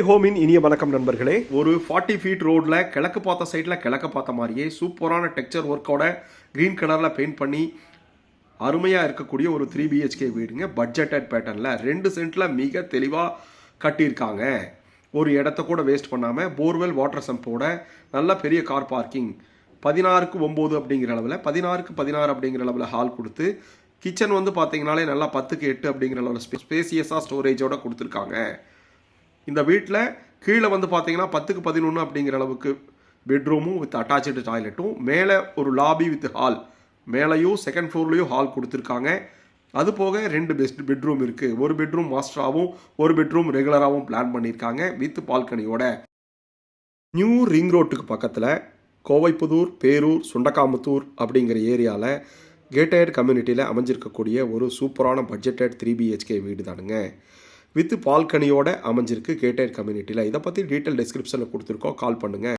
ஹோமின் இனிய வணக்கம் நண்பர்களே. ஒரு 40 ஃபீட் ரோட்ல கிழக்கு பார்த்த சைடில் கிழக்க பார்த்த மாதிரியே சூப்பரான டெக்ஸ்சர் ஒர்க்கோட க்ரீன் கலரில் பெயிண்ட் பண்ணி அருமையாக இருக்கக்கூடிய ஒரு 3 பிஹெச்கே வீடுங்க. பட்ஜெட்டட் பேட்டர்னில் 2 சென்ட்டில் மிக தெளிவாக கட்டியிருக்காங்க. ஒரு இடத்த கூட வேஸ்ட் பண்ணாமல் போர்வெல் வாட்டர் சம்போட நல்ல பெரிய கார் பார்க்கிங் 16க்கு 9 அப்படிங்கிற அளவில் 16க்கு 16 அப்படிங்கிற அளவில் ஹால் கொடுத்து கிச்சன் வந்து பார்த்தீங்கனாலே நல்லா 10க்கு 8 அப்படிங்கிற அளவில் ஸ்பேசியஸாக ஸ்டோரேஜோட கொடுத்துருக்காங்க. இந்த வீட்டில் கீழே வந்து பார்த்தீங்கன்னா 10க்கு 11 அப்படிங்கிற அளவுக்கு பெட்ரூமும் வித் அட்டாச்சு டாய்லெட்டும், மேலே ஒரு லாபி வித் ஹால், மேலேயும் செகண்ட் ஃப்ளோர்லேயும் ஹால் கொடுத்துருக்காங்க. அது போக 2 பெட்ரூம் இருக்குது. ஒரு பெட்ரூம் மாஸ்டராகவும் ஒரு பெட்ரூம் ரெகுலராகவும் பிளான் பண்ணியிருக்காங்க வித் பால்கனியோட. நியூ ரிங் ரோட்டுக்கு பக்கத்தில் கோவைப்புதூர், பேரூர், சுண்டக்காமுத்தூர் அப்படிங்கிற ஏரியாவில் கேட்டட் கம்யூனிட்டியில் அமைஞ்சிருக்கக்கூடிய ஒரு சூப்பரான பட்ஜெட்டட் 3 பிஹெச்கே வீடு தானுங்க. வித் பால்கனியோட அமைஞ்சிருக்கு கேட்டட் கம்யூனிட்டியில். இதை பற்றி டீட்டெயில் டிஸ்கிரிப்ஷனில் கொடுத்துருக்கோம், கால் பண்ணுங்கள்.